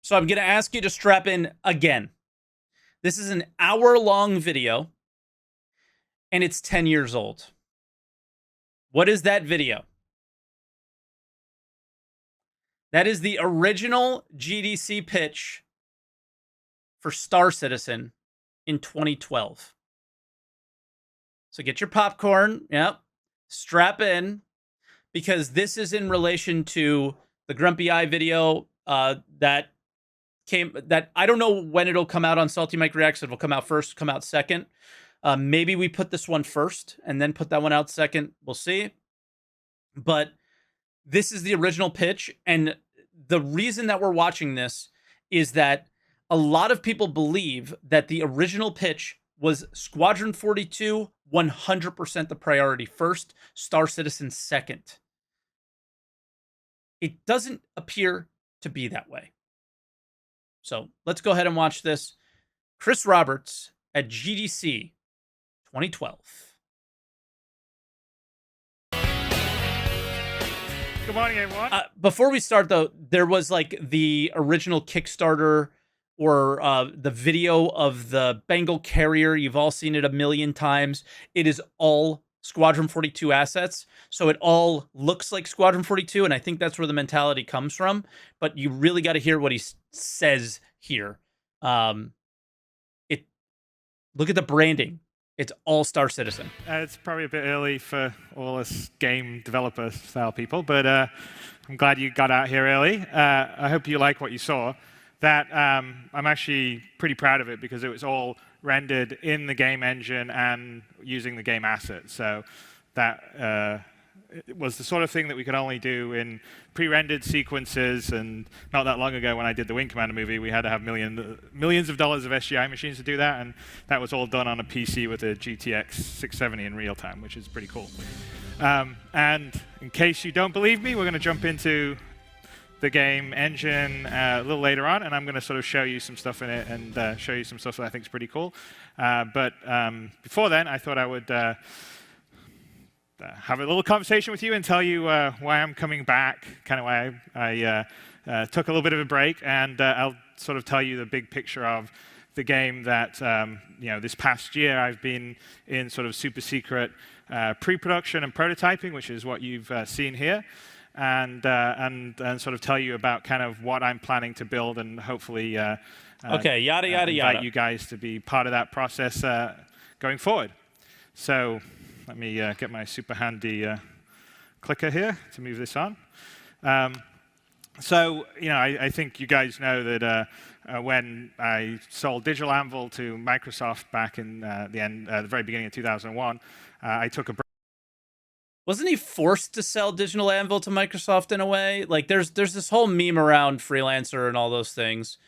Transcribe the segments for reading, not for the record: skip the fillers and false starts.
So I'm going to ask you to strap in again. This is an hour-long video, and it's 10 years old. What is that video? That is the original GDC pitch for Star Citizen in 2012. So get your popcorn. Yep. Strap in, because this is in relation to the Grumpy Eye video that I don't know when it'll come out on SaltEMike Reacts. It'll come out first, come out second. Maybe we put this one first and then put that one out second. We'll see. But this is the original pitch. And the reason that we're watching this is that a lot of people believe that the original pitch was Squadron 42, 100% the priority first, Star Citizen second. It doesn't appear to be that way. So let's go ahead and watch this. Chris Roberts at GDC 2012. Good morning, everyone. Before we start, though, there was like the original Kickstarter or the video of the Bengal carrier. You've all seen it a million times. It is all Squadron 42 assets. So it all looks like Squadron 42. And I think that's where the mentality comes from. But you really got to hear what he says here. Look at the branding. It's all Star Citizen. It's probably a bit early for all us game developer style people, but I'm glad you got out here early. I hope you like what you saw. That I'm actually pretty proud of it, because it was all rendered in the game engine and using the game assets. So that it was the sort of thing that we could only do in pre-rendered sequences. And not that long ago, when I did the Wing Commander movie, we had to have millions of dollars of SGI machines to do that, and that was all done on a PC with a GTX 670 in real time, which is pretty cool. And in case you don't believe me, we're going to jump into the game engine a little later on, and I'm going to sort of show you some stuff in it and show you some stuff that I think is pretty cool. But before then, I thought I would have a little conversation with you and tell you why I'm coming back, kind of why I took a little bit of a break, and I'll sort of tell you the big picture of the game that this past year I've been in sort of super secret pre-production and prototyping, which is what you've seen here, and sort of tell you about kind of what I'm planning to build, and hopefully invite you guys to be part of that process going forward. So let me get my super handy clicker here to move this on. So I think you guys know that when I sold Digital Anvil to Microsoft back in the very beginning of 2001, I took a break. Wasn't he forced to sell Digital Anvil to Microsoft in a way? Like there's this whole meme around freelancer and all those things.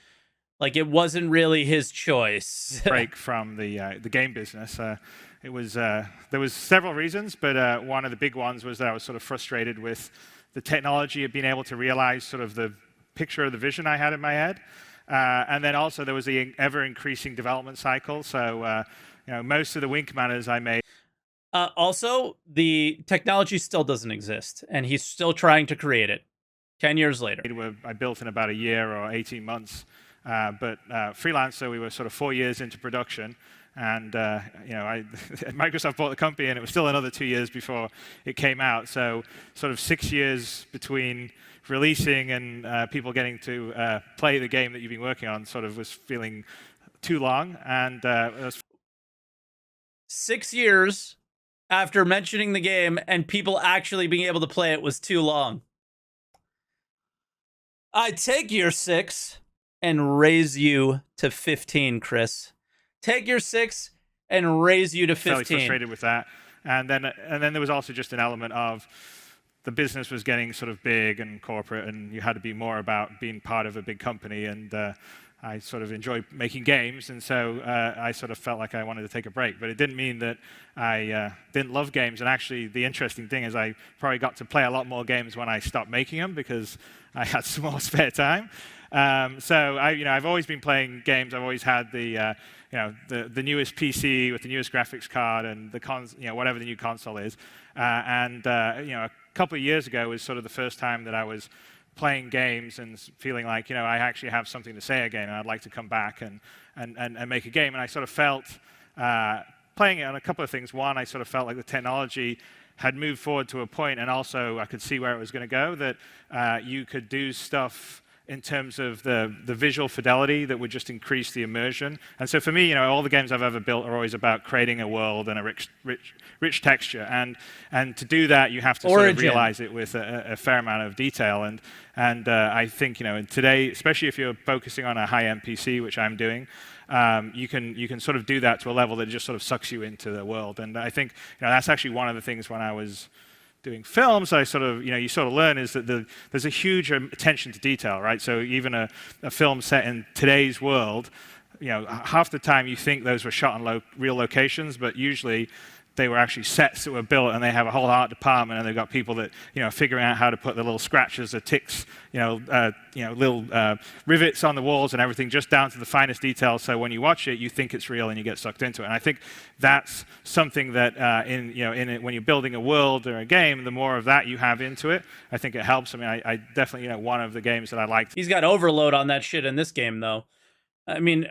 Like it wasn't really his choice. Break from the game business. There was several reasons, but one of the big ones was that I was sort of frustrated with the technology of being able to realize sort of the picture of the vision I had in my head. And then also there was the ever-increasing development cycle. So most of the Wing Commanders I made. Also, the technology still doesn't exist, and he's still trying to create it 10 years later. I built in about a year or 18 months. But Freelancer, we were sort of 4 years into production. And Microsoft bought the company, and it was still another 2 years before it came out. So sort of 6 years between releasing and people getting to play the game that you've been working on sort of was feeling too long. And 6 years after mentioning the game and people actually being able to play it was too long. I take your 6 and raise you to 15, Chris. Take your 6 and raise you to 15. Fairly frustrated with that. And then there was also just an element of the business was getting sort of big and corporate, and you had to be more about being part of a big company. And I sort of enjoy making games, and so I sort of felt like I wanted to take a break. But it didn't mean that I didn't love games. And actually, the interesting thing is I probably got to play a lot more games when I stopped making them, because I had some more spare time. So I've always been playing games. I've always had the newest PC with the newest graphics card and the whatever the new console is. A couple of years ago was sort of the first time that I was playing games and feeling like, I actually have something to say again, and I'd like to come back and make a game. And I sort of felt, playing it on a couple of things. One, I sort of felt like the technology had moved forward to a point, and also I could see where it was going to go, that you could do stuff in terms of the visual fidelity that would just increase the immersion. And so for me, all the games I've ever built are always about creating a world and a rich texture. And to do that, you have to sort of realize it with a fair amount of detail. And I think, today, especially if you're focusing on a high-end PC, which I'm doing, you can sort of do that to a level that just sort of sucks you into the world. And I think that's actually one of the things when I was doing films, I sort of, you sort of learn is that there's a huge attention to detail, right? So even a film set in today's world, half the time you think those were shot on real locations, but usually they were actually sets that were built, and they have a whole art department, and they've got people that figuring out how to put the little scratches, the ticks, little rivets on the walls and everything, just down to the finest details. So when you watch it, you think it's real and you get sucked into it. And I think that's something that when you're building a world or a game, the more of that you have into it, I think it helps. I mean, I definitely one of the games that I liked. He's got overload on that shit in this game, though. I mean,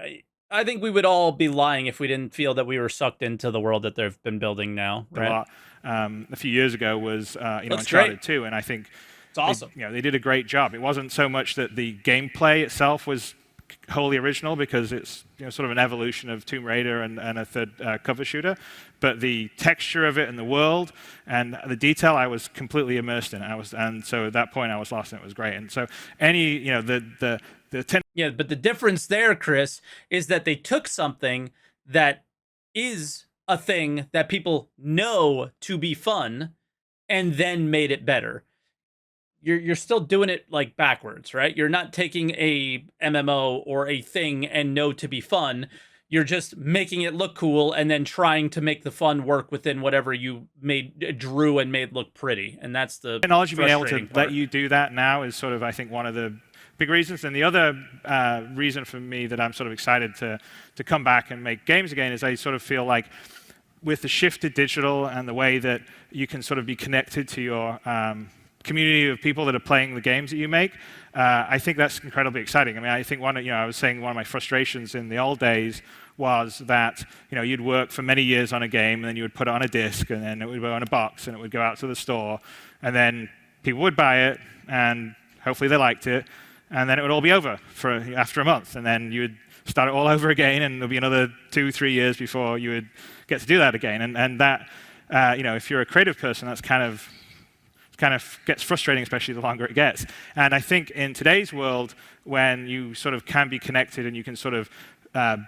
I think we would all be lying if we didn't feel that we were sucked into the world that they've been building now. Right? A few years ago was Uncharted 2, and I think it's awesome. They did a great job. It wasn't so much that the gameplay itself was wholly original, because it's sort of an evolution of Tomb Raider and a third cover shooter, but the texture of it and the world and the detail, I was completely immersed in. And so at that point I was lost, and it was great. And so yeah, but the difference there, Chris, is that they took something that is a thing that people know to be fun and then made it better. You're still doing it like backwards, right? You're not taking a MMO or a thing and know to be fun. You're just making it look cool and then trying to make the fun work within whatever you drew and made look pretty. And that's the technology being able to part. let you do that now is sort of, I think, one of the big reasons. And the other reason for me that I'm sort of excited to come back and make games again is I sort of feel like with the shift to digital and the way that you can sort of be connected to your community of people that are playing the games that you make, I think that's incredibly exciting. I mean, I think I was saying one of my frustrations in the old days was that you'd work for many years on a game, and then you would put it on a disc, and then it would go in a box, and it would go out to the store, and then people would buy it, and hopefully they liked it, and then it would all be over after a month, and then you would start it all over again, and there'll be another 2-3 years before you would get to do that again. And that, if you're a creative person, that's kind of gets frustrating, especially the longer it gets. And I think in today's world, when you sort of can be connected and you can sort of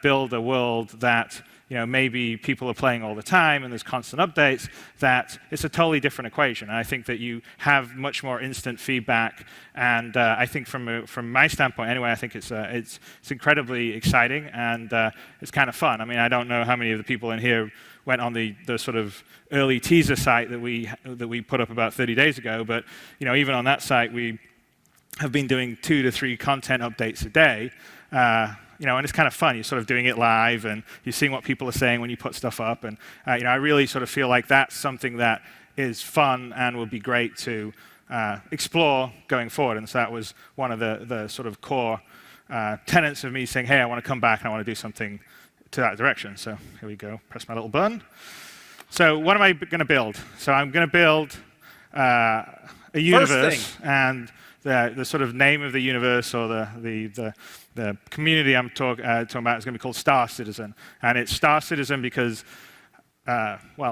build a world that maybe people are playing all the time and there's constant updates, that it's a totally different equation. And I think that you have much more instant feedback. And I think from my standpoint anyway, I think it's incredibly exciting, and it's kind of fun. I mean, I don't know how many of the people in here went on the sort of early teaser site that we put up about 30 days ago, but even on that site we have been doing 2 to 3 content updates a day. And it's kind of fun. You're sort of doing it live, and you're seeing what people are saying when you put stuff up. And I really sort of feel like that's something that is fun and would be great to explore going forward. And so that was one of the sort of core tenets of me saying, hey, I want to come back and I want to do something to that direction. So here we go. Press my little button. So what am I going to build? So I'm going to build a universe, and the sort of name of the universe, or the community I'm talking about is going to be called Star Citizen. And it's Star Citizen because,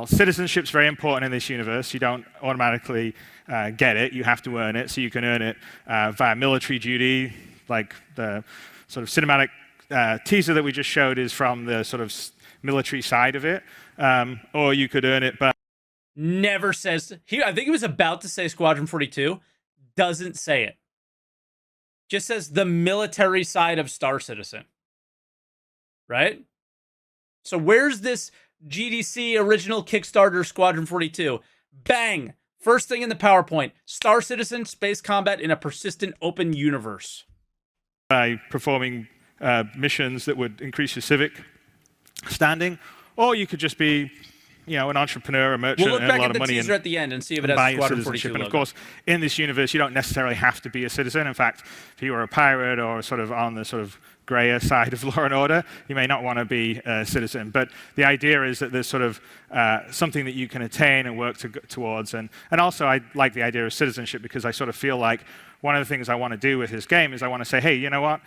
citizenship's very important in this universe. You don't automatically get it. You have to earn it. So you can earn it via military duty, like the sort of cinematic teaser that we just showed is from the sort of military side of it. Or you could earn it by... Never says... I think he was about to say Squadron 42. Doesn't say it. Just says the military side of Star Citizen. Right? So where's this GDC original Kickstarter Squadron 42? Bang! First thing in the PowerPoint. Star Citizen space combat in a persistent open universe. By performing missions that would increase your civic standing, or you could just be, an entrepreneur, a merchant, We'll look and a back lot at of the money teaser at the end and see if it has buy a your Squadron citizenship. 42 And logo. of course, in this universe, you don't necessarily have to be a citizen. In fact, if you were a pirate or sort of on the sort of grayer side of law and order, you may not want to be a citizen. But the idea is that there's sort of something that you can attain and work towards. And also, I like the idea of citizenship because I sort of feel like one of the things I want to do with this game is I want to say, hey, you know what?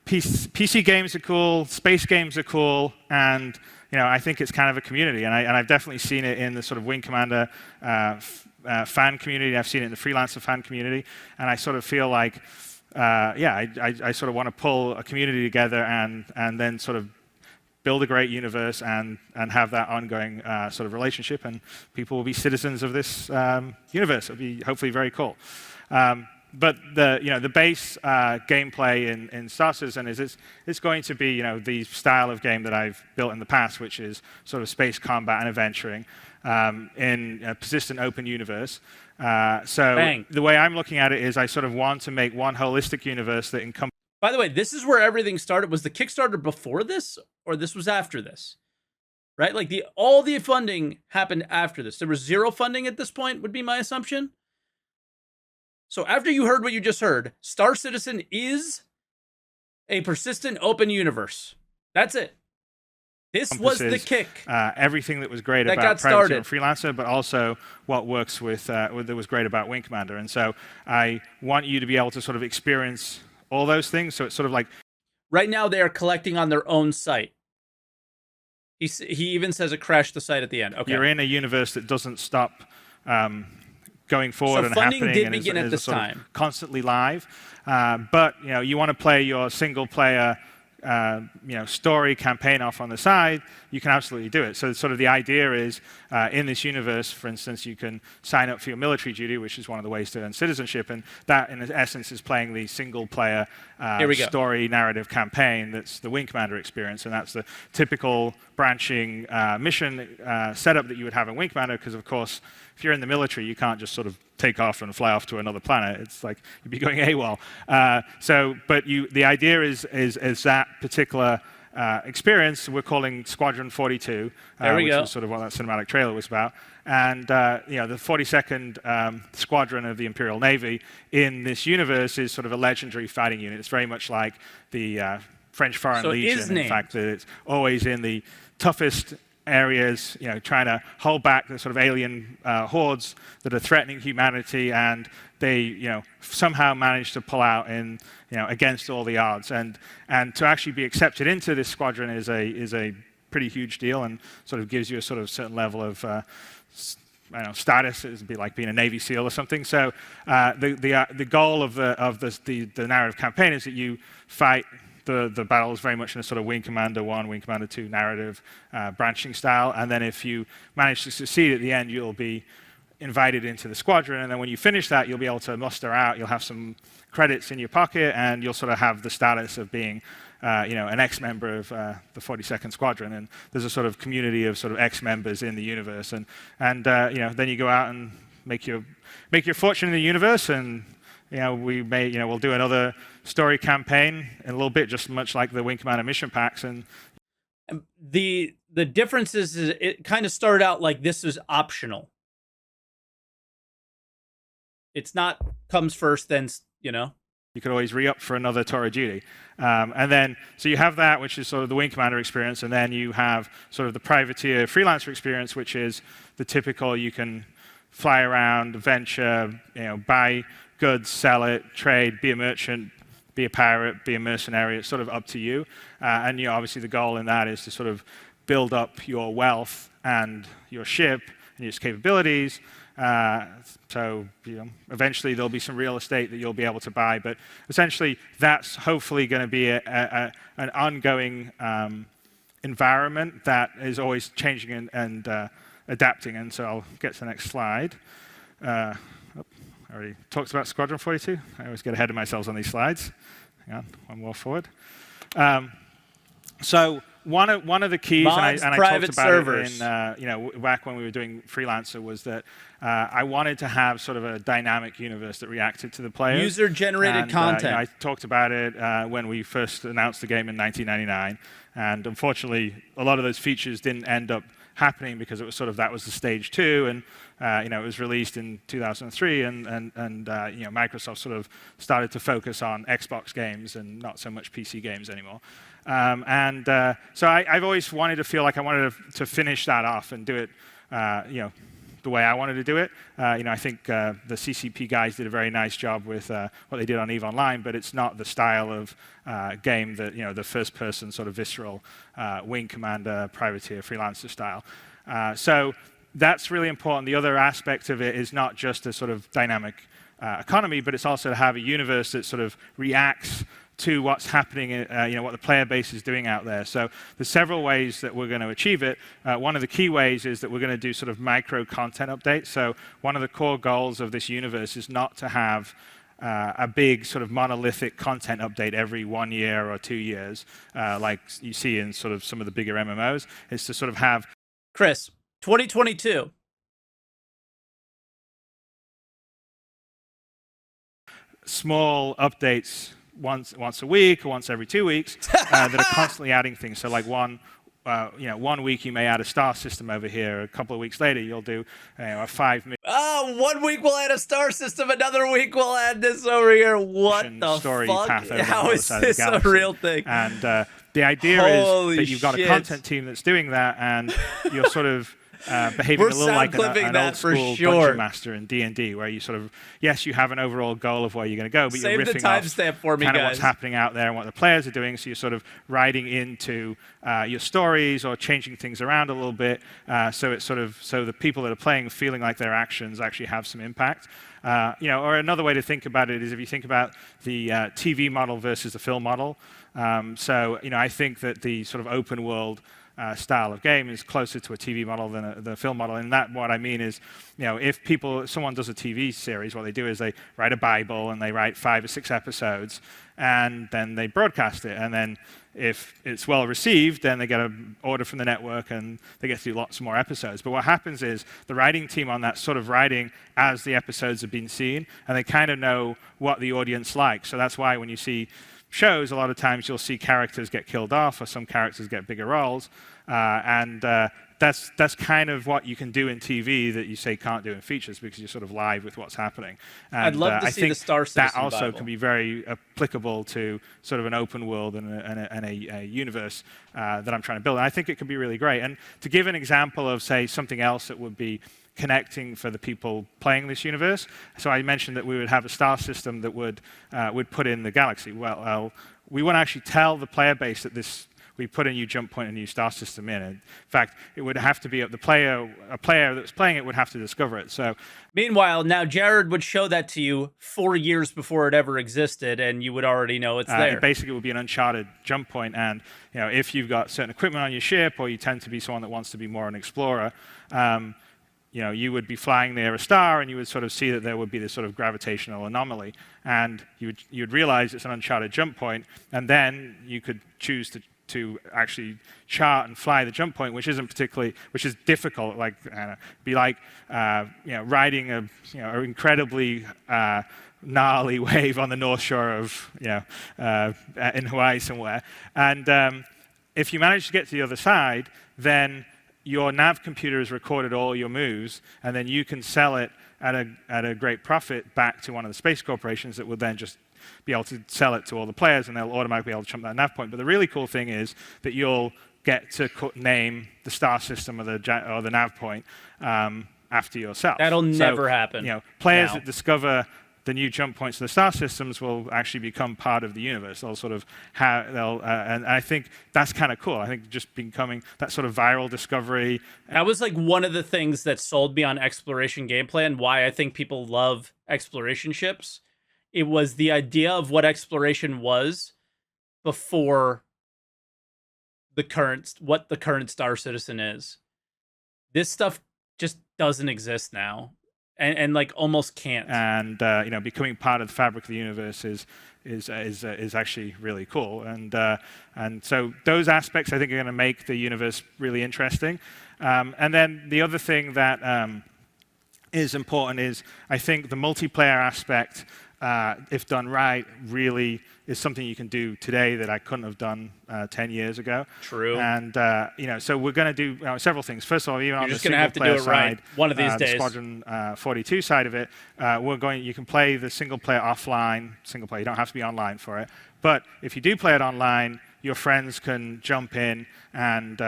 PC games are cool, space games are cool, and I think it's kind of a community. And I've definitely seen it in the sort of Wing Commander fan community. I've seen it in the freelancer fan community, and I sort of feel like, I sort of want to pull a community together and then sort of build a great universe and have that ongoing sort of relationship, and people will be citizens of this universe. It'll be hopefully very cool. But the base gameplay in Star Citizen is it's going to be the style of game that I've built in the past, which is sort of space combat and adventuring in a persistent open universe. So Bang. The way I'm looking at it is I sort of want to make one holistic universe that encompasses. By the way, this is where everything started. Was the Kickstarter before this, or this was after this? Right? Like all the funding happened after this. There was zero funding at this point, would be my assumption. So after you heard what you just heard, Star Citizen is a persistent open universe. That's it. This was the kick. Everything that was great that about got Privateer and started. Freelancer, but also what works with that was great about Wing Commander. And so I want you to be able to sort of experience all those things. So it's sort of like right now they are collecting on their own site. He even says it crashed the site at the end. Okay. You're in a universe that doesn't stop going forward, so and funding happening, did and begin at this time. Constantly live. But you want to play your single player story campaign off on the side, you can absolutely do it. So sort of the idea is, in this universe, for instance, you can sign up for your military duty, which is one of the ways to earn citizenship, and that, in essence, is playing the single-player story narrative campaign that's the Wing Commander experience, and that's the typical branching mission setup that you would have in Wing Commander, because, of course, if you're in the military, you can't just sort of take off and fly off to another planet. It's like you'd be going AWOL. But the idea is that particular experience we're calling Squadron 42, which is sort of what that cinematic trailer was about. And the 42nd Squadron of the Imperial Navy in this universe is sort of a legendary fighting unit. It's very much like the French Foreign Legion. In fact, it's always in the toughest areas, trying to hold back the sort of alien hordes that are threatening humanity, and they, somehow manage to pull out in, against all the odds. And to actually be accepted into this squadron is a pretty huge deal, and sort of gives you a sort of certain level of status. It would be like being a Navy SEAL or something. So the goal of the narrative campaign is that you fight the battle is very much in a sort of Wing Commander 1, Wing Commander 2 narrative branching style. And then if you manage to succeed at the end, you'll be invited into the squadron. And then when you finish that, you'll be able to muster out. You'll have some credits in your pocket, and you'll sort of have the status of being an ex-member of the 42nd Squadron. And there's a sort of community of sort of ex-members in the universe. And then you go out and make your fortune in the universe. And we'll do another story campaign in a little bit, just much like the Wing Commander mission packs. And the difference is it kind of started out like this is optional. It's not comes first, then you could always re-up for another tour of duty. And then, so you have that, which is sort of the Wing Commander experience, and then you have sort of the Privateer Freelancer experience, which is the typical, you can fly around, venture, buy goods, sell it, trade, be a merchant, be a pirate, be a mercenary. It's sort of up to you. And obviously the goal in that is to sort of build up your wealth and your ship and its capabilities. So eventually there'll be some real estate that you'll be able to buy. But essentially that's hopefully going to be an ongoing environment that is always changing and adapting. And so I'll get to the next slide. I already talked about Squadron 42. I always get ahead of myself on these slides. Hang on, one more forward. So one of the keys, Mods, and I private talked about servers. it in, back when we were doing Freelancer, was that I wanted to have sort of a dynamic universe that reacted to the players. User-generated content. I talked about it when we first announced the game in 1999, and unfortunately, a lot of those features didn't end up happening because it was that was the stage 2, and it was released in 2003, and Microsoft sort of started to focus on Xbox games and not so much PC games anymore. So I've always wanted to feel like I wanted to finish that off and do it, the way I wanted to do it. I think the CCP guys did a very nice job with what they did on EVE Online, but it's not the style of game that, the first-person sort of visceral wing commander, privateer, freelancer style. So that's really important. The other aspect of it is not just a sort of dynamic economy, but it's also to have a universe that sort of reacts to what's happening, what the player base is doing out there. So there's several ways that we're going to achieve it. One of the key ways is that we're going to do sort of micro content updates. So one of the core goals of this universe is not to have a big sort of monolithic content update every 1 year or 2 years, like you see in sort of some of the bigger MMOs. It's to sort of have... Chris, 2022. small updates once a week or once every 2 weeks that are constantly adding things. So like one week you may add a star system over here. A couple of weeks later you'll do a 5 minute. Oh, 1 week we'll add a star system. Another week we'll add this over here. What the story fuck? Path over How the is other side of this the a galaxy. real thing? And the idea Holy is that you've got shit. a content team that's doing that, and you're sort of behaving We're a little like sound-clipping an that old for school sure. dungeon master in D&D, where you sort of, yes, you have an overall goal of where you're going to go, but Save you're the riffing off timestamp for me, kind of guys. what's happening out there and what the players are doing. So you're sort of riding into your stories or changing things around a little bit. So it's so the people that are playing feeling like their actions actually have some impact. Or another way to think about it is if you think about the TV model versus the film model. I think that the sort of open world style of game is closer to a TV model than the film model. And that, what I mean is, if someone does a TV series, what they do is they write a Bible and they write 5 or 6 episodes, and then they broadcast it. And then if it's well received, then they get an order from the network and they get to do lots more episodes. But what happens is the writing team on that sort of writing as the episodes have been seen, and they kind of know what the audience likes. So that's why when you see shows, a lot of times you'll see characters get killed off or some characters get bigger roles. That's kind of what you can do in TV that you say can't do in features, because you're sort of live with what's happening. And I'd love to see the Star Citizen that also Bible. can be very applicable to sort of an open world and a universe that I'm trying to build. And I think it could be really great. And to give an example of, say, something else that would be connecting for the people playing this universe. So I mentioned that we would have a star system that would put in the galaxy. Well, we want to actually tell the player base that we put a new jump point, a new star system in. And in fact, it would have to be a player that's playing it would have to discover it. So meanwhile, now Jared would show that to you 4 years before it ever existed, and you would already know it's there. It basically would be an uncharted jump point. And if you've got certain equipment on your ship, or you tend to be someone that wants to be more an explorer, you would be flying near a star, and you would sort of see that there would be this sort of gravitational anomaly, and you'd realize it's an uncharted jump point, and then you could choose to actually chart and fly the jump point, which is difficult. Like be like riding a incredibly gnarly wave on the north shore of in Hawaii somewhere, and if you manage to get to the other side, then your nav computer has recorded all your moves, and then you can sell it at a great profit back to one of the space corporations that will then just be able to sell it to all the players, and they'll automatically be able to jump that nav point. But the really cool thing is that you'll get to name the star system or the nav point after yourself. That'll never happen. Players now. that discover the new jump points of the star systems will actually become part of the universe. They'll sort of and I think that's kind of cool. I think just becoming that sort of viral discovery. That was like one of the things that sold me on exploration gameplay, and why I think people love exploration ships. It was the idea of what exploration was before what the current Star Citizen is. This stuff just doesn't exist now. And like almost can't. And becoming part of the fabric of the universe is actually really cool. And so those aspects I think are going to make the universe really interesting. And then the other thing that is important is I think the multiplayer aspect if done right, really is something you can do today that I couldn't have done 10 years ago. True. And so we're going to do several things. First of all, even on the single single-player side, one of these days. the Squadron 42 side of it, you can play the single-player offline. Single-player, you don't have to be online for it. But if you do play it online, your friends can jump in and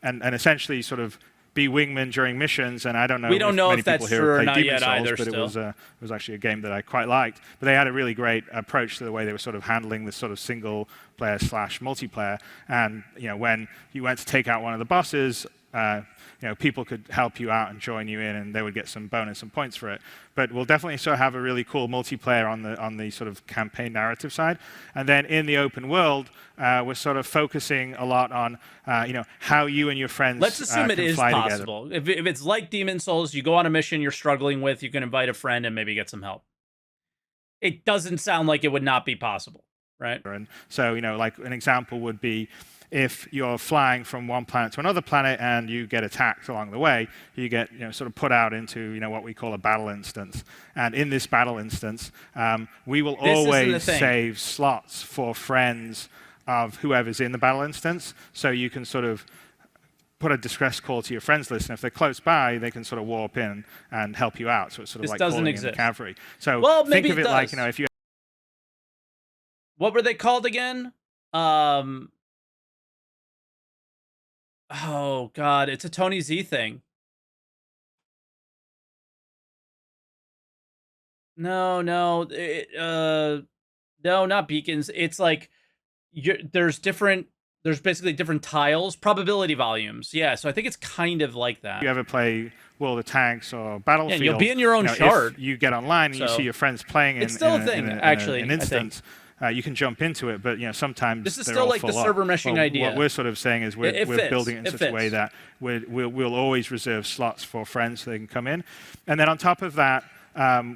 essentially sort of be wingmen during missions, and I don't know. We don't know many if that's people here true or have not played yet Demon's either. Souls, but it was actually a game that I quite liked. But they had a really great approach to the way they were sort of handling this sort of single player / multiplayer. And when you went to take out one of the bosses, people could help you out and join you in, and they would get some bonus and points for it. But we'll definitely sort of have a really cool multiplayer on the sort of campaign narrative side. And then in the open world, we're sort of focusing a lot on how you and your friends Let's assume it can is fly possible. If it's like Demon's Souls, you go on a mission you're struggling with, you can invite a friend and maybe get some help. It doesn't sound like it would not be possible, right? And so, like an example would be if you're flying from one planet to another planet and you get attacked along the way, you get sort of put out into what we call a battle instance. And in this battle instance, we will always save slots for friends of whoever's in the battle instance. So you can sort of put a distress call to your friends list, and if they're close by, they can sort of warp in and help you out. So it's sort of like calling in the cavalry. So think of it like if you. What were they called again? Oh God, it's a Tony Z thing. No, no, no, not beacons. It's like there's basically different tiles, probability volumes. Yeah, so I think it's kind of like that. If you ever play World of Tanks or Battlefield, and you'll be in your own shard. If you get online and you see your friends playing it's still a thing, actually, an instance. You can jump into it, but sometimes this is still like the server meshing idea. What we're sort of saying is we're building it in such a way that we'll always reserve slots for friends so they can come in. And then on top of that,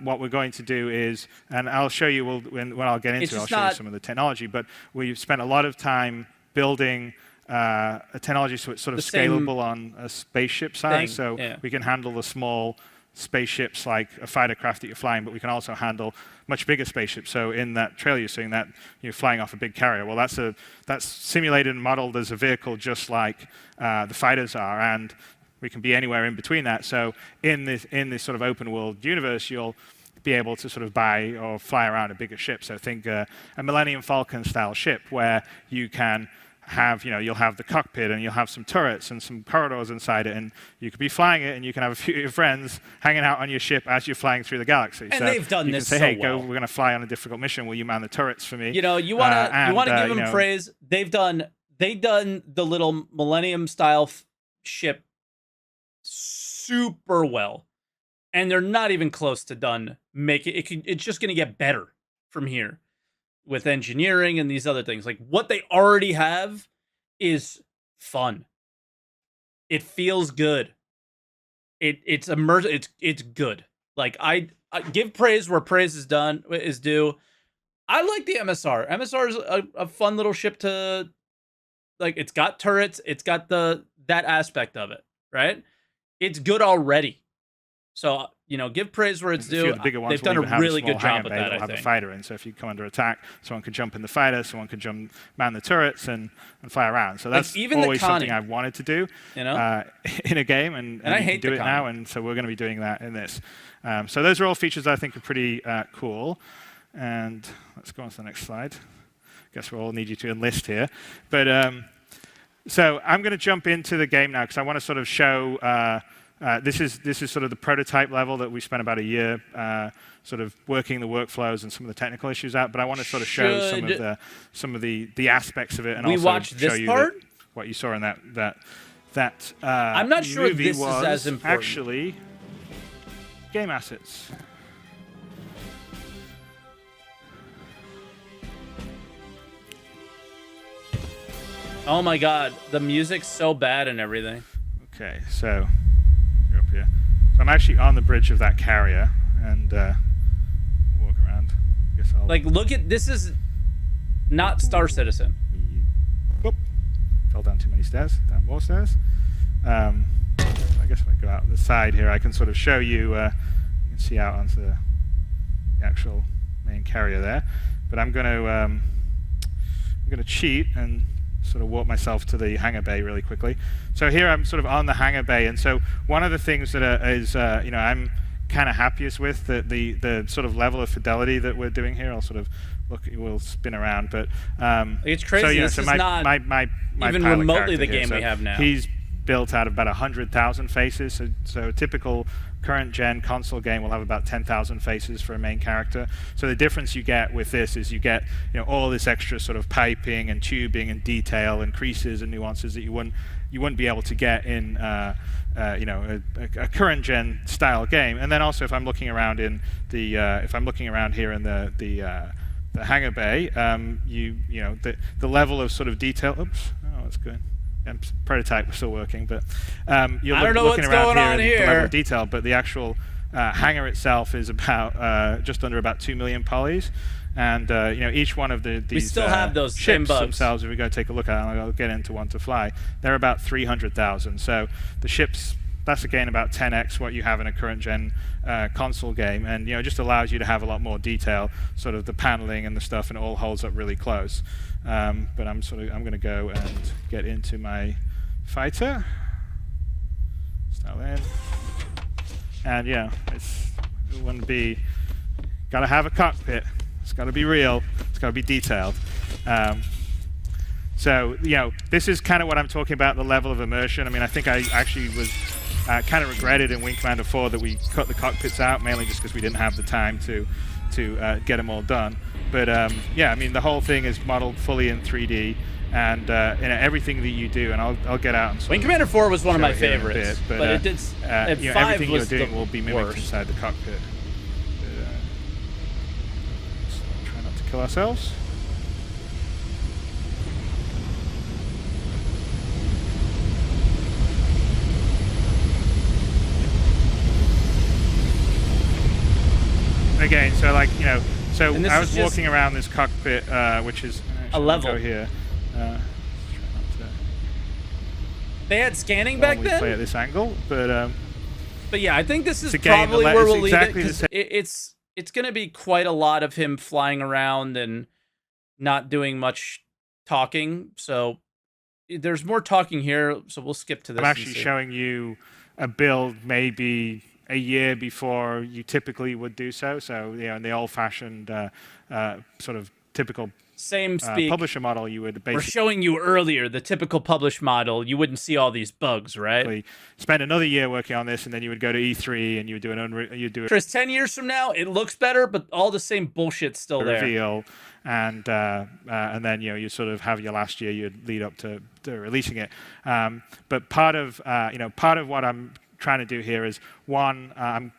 what we're going to do is, and I'll show you when I'll get into it, I'll show you some of the technology. But we've spent a lot of time building a technology so it's sort of scalable on a spaceship size, so we can handle the small spaceships like a fighter craft that you're flying, but we can also handle much bigger spaceships. So in that trailer you're seeing that you're flying off a big carrier. Well, that's simulated and modeled as a vehicle just like the fighters are, and we can be anywhere in between that. So in this sort of open world universe, you'll be able to sort of buy or fly around a bigger ship. So think a Millennium Falcon style ship where you can have, you'll have the cockpit and you'll have some turrets and some corridors inside it, and you could be flying it and you can have a few of your friends hanging out on your ship as you're flying through the galaxy. And so they've done this so well. You can say, hey, we're going to fly on a difficult mission. Will you man the turrets for me? You want to give them praise. They've done the little Millennium style ship super well, and they're not even close to done. It's just going to get better from here with engineering and these other things. Like what they already have is fun. It feels good. It's immersive. It's good. Like I give praise where praise is due. I like the MSR. MSR is a fun little ship to, like, it's got turrets. It's got that aspect of it, right? It's good already. So, give praise where it's due. They've done a really good job with that, I think. Have a fighter in, so if you come under attack, someone could jump in the fighter, someone could man the turrets and fly around. So that's always something I've wanted to do in a game, and I hate do it now, and so we're going to be doing that in this. So those are all features I think are pretty cool. And let's go on to the next slide. I guess we'll all need you to enlist here. But so I'm going to jump into the game now because I want to sort of show. This is sort of the prototype level that we spent about a year sort of working the workflows and some of the technical issues out. But I want to sort of show some of the aspects of it, and also show you what you saw in that I'm not sure movie this is as important. Actually, game assets. Oh my God, the music's so bad and everything. Okay, so you're up here. So I'm actually on the bridge of that carrier and walk around. I guess I'll look at this. Is not Star Citizen. Oop. Fell down too many stairs. Down more stairs. I guess if I go out the side here, I can sort of show you. You can see out onto the actual main carrier there. But I'm going to cheat and sort of walk myself to the hangar bay really quickly. So here I'm sort of on the hangar bay, and so one of the things that I'm kind of happiest with the sort of level of fidelity that we're doing here. I'll sort of look. We'll spin around, but it's crazy. So, this is not even remotely the game we have now. He's built out of about 100,000 faces. So a typical current gen console game will have about 10,000 faces for a main character. So the difference you get with this is you get all this extra sort of piping and tubing and detail and creases and nuances that you wouldn't be able to get in a current gen style game. And then also if I'm looking around in the here in the hangar bay, the level of sort of detail. Oops, oh, that's good. Prototype was still working, but you're looking around here, the level of detail, but the actual hangar itself is about just under about 2 million polys, and each one of these we still have those ships bugs themselves. If we go take a look at it, and I'll get into one to fly, they're about 300,000. So the ships, that's again about 10x what you have in a current gen console game, and it just allows you to have a lot more detail, sort of the paneling and the stuff, and it all holds up really close. But I'm going to go and get into my fighter. Style in, and it wouldn't be. Got to have a cockpit. It's got to be real. It's got to be detailed. So this is kind of what I'm talking about, the level of immersion. I mean, I think I actually was kind of regretted in Wing Commander 4 that we cut the cockpits out, mainly just because we didn't have the time to get them all done. But I mean, the whole thing is modeled fully in 3D, and everything that you do, and I'll get out. And Wing Commander 4 was one of my favorites, but it did. At 5 everything was you're doing will be mimicked worst. inside the cockpit. But, try not to kill ourselves. Again, so so I was walking around this cockpit, which is a level. Go here. They had scanning back then. Play at this angle, but yeah, I think this is probably where we'll leave it, because it's going to be quite a lot of him flying around and not doing much talking. So there's more talking here. So we'll skip to this. I'm actually showing you a build maybe a year before you typically would do so. So in the old-fashioned sort of typical publisher model, you would basically... We're showing you earlier the typical published model. You wouldn't see all these bugs, right? Spend another year working on this, and then you would go to E3 and you would do Chris, 10 years from now, it looks better, but all the same bullshit's still there. Reveal, and then you sort of have your last year. You'd lead up to releasing it. But part of what I'm trying to do here is, one, I'm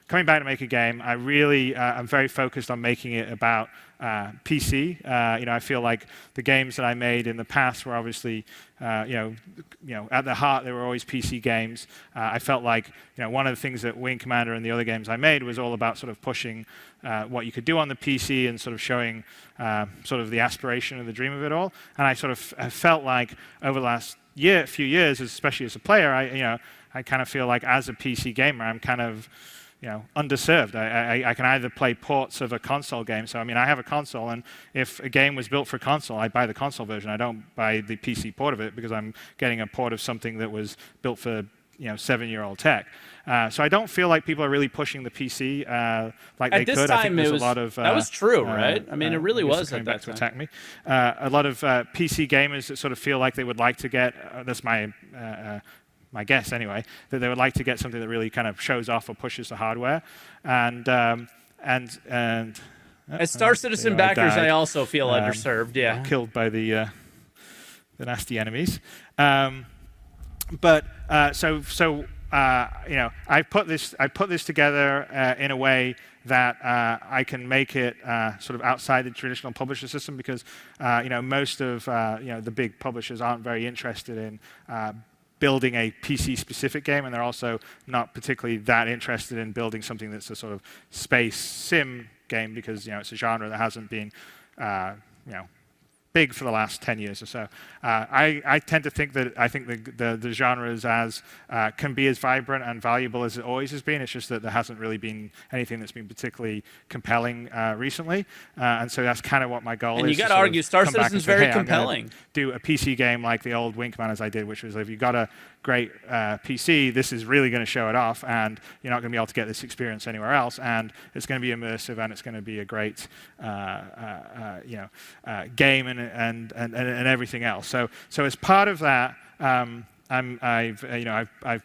coming back to make a game. I'm very focused on making it about PC. I feel like the games that I made in the past were obviously, at the heart they were always PC games. I felt like one of the things that Wing Commander and the other games I made was all about sort of pushing what you could do on the PC and sort of showing sort of the aspiration and the dream of it all. And I sort of felt like over the last few years, especially as a player, I kind of feel like as a PC gamer, I'm kind of underserved. I can either play ports of a console game. So I mean, I have a console, and if a game was built for console, I buy the console version. I don't buy the PC port of it because I'm getting a port of something that was built for 7-year-old tech. So I don't feel like people are really pushing the PC like they could. I think there's a lot of that was true, right? I mean, it really was at that time. To attack me. A lot of PC gamers that sort of feel like they would like to get. That's my guess anyway, that they would like to get something that really kind of shows off or pushes the hardware, and as Star Citizen backers, I also feel underserved. Yeah, killed by the nasty enemies. But I put this together in a way that I can make it sort of outside the traditional publisher system, because most of the big publishers aren't very interested in building a PC-specific game, and they're also not particularly that interested in building something that's a sort of space sim game, because it's a genre that hasn't been big for the last 10 years or so. I tend to think that the genres can be as vibrant and valuable as it always has been. It's just that there hasn't really been anything that's been particularly compelling recently. And so that's kind of what my goal is. And you got to argue Star Citizen's very compelling. Do a PC game like the old Winkman as I did, which was if you got a great PC, this is really going to show it off, and you're not going to be able to get this experience anywhere else, and it's going to be immersive, and it's going to be a great game and everything else. So as part of that, I've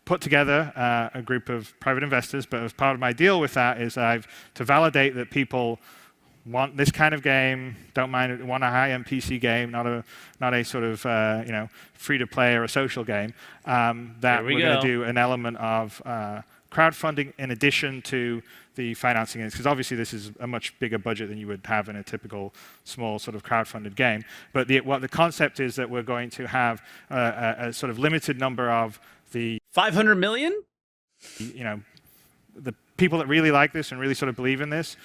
put together a group of private investors, but as part of my deal with that is to validate that people want this kind of game, want a high-end PC game, not a sort of free-to-play or a social game. That we're going to do an element of crowdfunding in addition to the financing, because obviously this is a much bigger budget than you would have in a typical small sort of crowdfunded game. But what the concept is that we're going to have a sort of limited number of the 500 million. The people that really like this and really sort of believe in this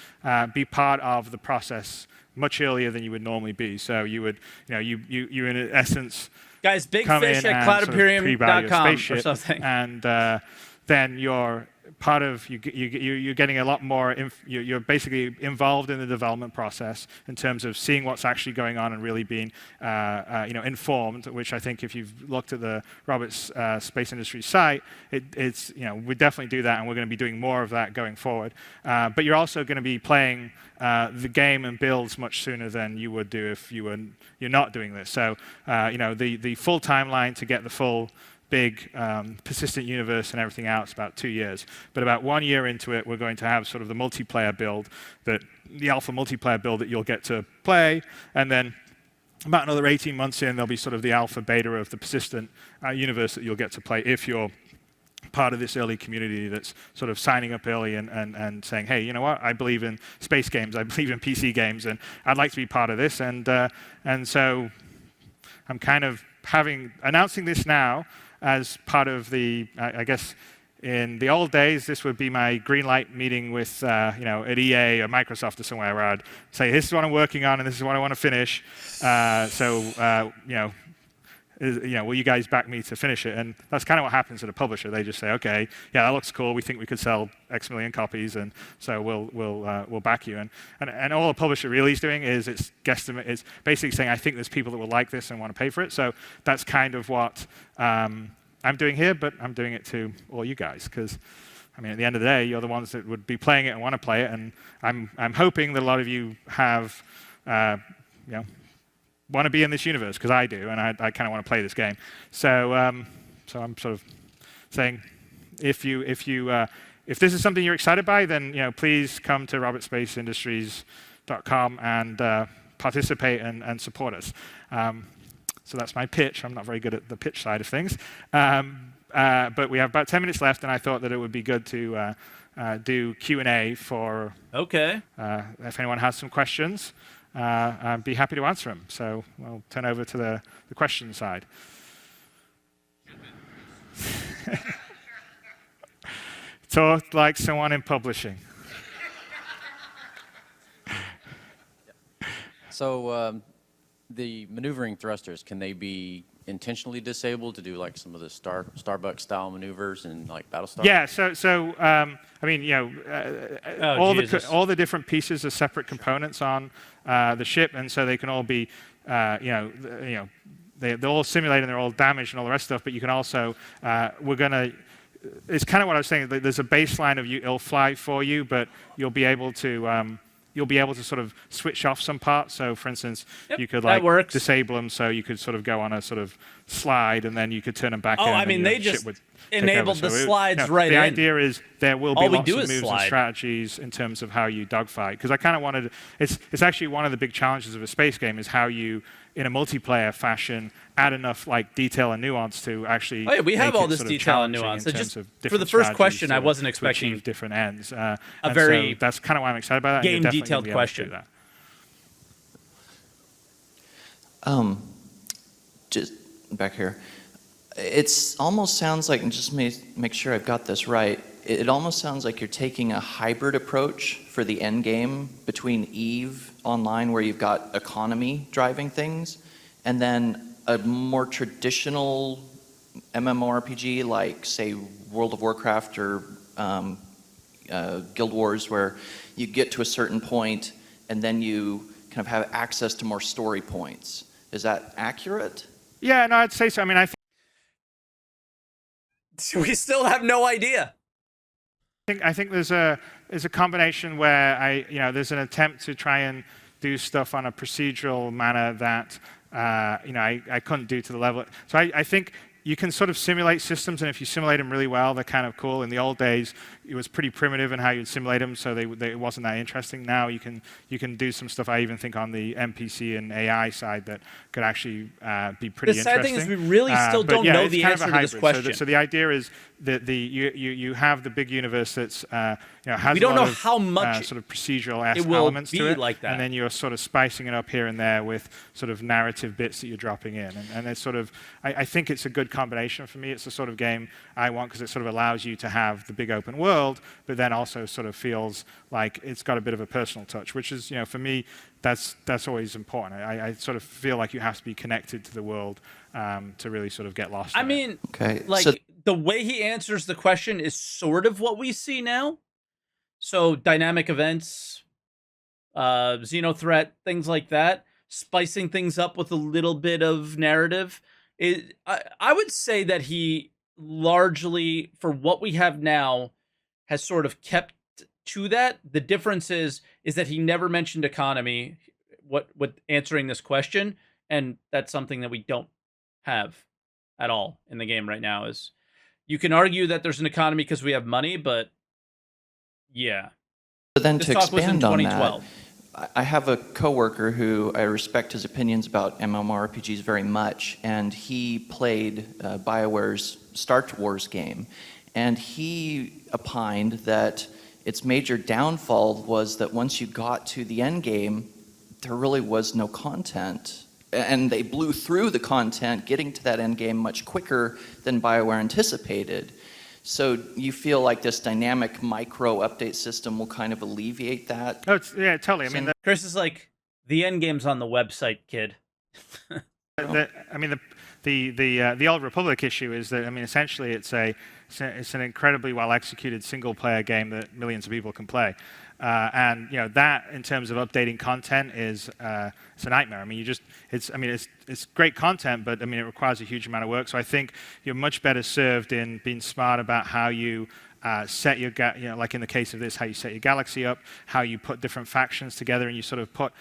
be part of the process much earlier than you would normally be. So you would, you in essence, guys, big fish at cloudimperium.com or something, and then you're part of you're getting a lot more. You're basically involved in the development process in terms of seeing what's actually going on and really being informed. Which I think if you've looked at the Roberts Space Industries site, it's we definitely do that, and we're going to be doing more of that going forward. But you're also going to be playing the game and builds much sooner than you would do if you're not doing this. So the full timeline to get the full big persistent universe and everything out, it's about 2 years. But about 1 year into it, we're going to have sort of the multiplayer build, the alpha multiplayer build that you'll get to play, and then about another 18 months in, there'll be sort of the alpha beta of the persistent universe that you'll get to play if you're part of this early community that's sort of signing up early and saying, hey, you know what, I believe in space games, I believe in PC games, and I'd like to be part of this. And so I'm kind of announcing this now as part of I guess in the old days, this would be my green light meeting with, at EA or Microsoft or somewhere where I'd say, this is what I'm working on and this is what I want to finish. Will you guys back me to finish it? And that's kind of what happens at a publisher. They just say, okay, yeah, that looks cool. We think we could sell X million copies, and so we'll back you. And all a publisher really is doing is it's basically saying, I think there's people that will like this and want to pay for it. So that's kind of what I'm doing here, but I'm doing it to all you guys, because I mean, at the end of the day, you're the ones that would be playing it and want to play it. And I'm hoping that a lot of you have want to be in this universe, because I do, and I kind of want to play this game. So I'm sort of saying, if this is something you're excited by, then please come to robertspaceindustries.com and participate and support us. So that's my pitch. I'm not very good at the pitch side of things, but we have about 10 minutes left, and I thought that it would be good to do Q&A for. Okay. If anyone has some questions. I'd be happy to answer them. So I'll turn over to the question side. Talk like someone in publishing. So the maneuvering thrusters, can they be intentionally disabled to do like some of the Starbucks style maneuvers in like Battlestar? Yeah. So I mean, all the different pieces are separate components on the ship, and so they can all be, they're all simulated and they're all damaged and all the rest of stuff. But you can also, it's kind of what I was saying. There's a baseline of it'll fly for you, but you'll be able to sort of switch off some parts. So, for instance, you could disable them, so you could sort of go on a sort of slide, and then you could turn them back in. Oh, I mean, they just enabled the slides right in. The idea is there will be lots of moves and strategies in terms of how you dogfight. Because I kind of wanted, it's actually one of the big challenges of a space game is how you, in a multiplayer fashion, add enough like detail and nuance to actually. Oh yeah, we have all this detail and nuance. So just for the first question, I wasn't expecting different ends. A very so that's kind of why I'm excited about that. Game detailed question. Just back here, it almost sounds like, and just make sure I've got this right. it almost sounds like you're taking a hybrid approach for the end game between EVE Online, where you've got economy driving things, and then a more traditional MMORPG like, say, World of Warcraft or Guild Wars, where you get to a certain point and then you kind of have access to more story points. Is that accurate? Yeah, no, I'd say so. I mean, I We still have no idea. think there's a combination where there's an attempt to try and do stuff on a procedural manner that I couldn't do to the level. So I think you can sort of simulate systems, and if you simulate them really well, they're kind of cool. In the old days, it was pretty primitive in how you'd simulate them, so it wasn't that interesting. Now you can do some stuff, I even think, on the NPC and AI side that could actually be pretty interesting. The sad thing is we really still don't know the answer to this question. So the idea is that you have the big universe that's has we don't a know lot of, how much sort of procedural it will elements be to it, like that. and then you're sort of spicing it up here and there with sort of narrative bits that you're dropping in, and it's sort of I think it's a good combination for me. It's the sort of game I want because it sort of allows you to have the big open world, but then also sort of feels like it's got a bit of a personal touch, which is, for me, that's always important. I sort of feel like you have to be connected to the world to really sort of get lost. I mean, okay, the way he answers the question is sort of what we see now. So dynamic events, Xenothreat, things like that, spicing things up with a little bit of narrative. I would say that he largely, for what we have now, has sort of kept to that. The difference is that he never mentioned economy with answering this question, and that's something that we don't have at all in the game right now. Is you can argue that there's an economy because we have money, but yeah. But then this to talk was in expand on 2012. that, I have a coworker who I respect his opinions about MMORPGs very much, and he played BioWare's Star Wars game, and he opined that its major downfall was that once you got to the end game, there really was no content, and they blew through the content, getting to that end game much quicker than BioWare anticipated. So you feel like this dynamic micro update system will kind of alleviate that? Oh, yeah, totally. I mean, Chris is like, the end game's on the website, kid. The Old Republic issue is that, essentially it's an incredibly well executed single player game that millions of people can play. And that in terms of updating content is it's a nightmare. It's great content, but it requires a huge amount of work. So I think you're much better served in being smart about how you set your like in the case of this, how you set your galaxy up, how you put different factions together, and you sort of put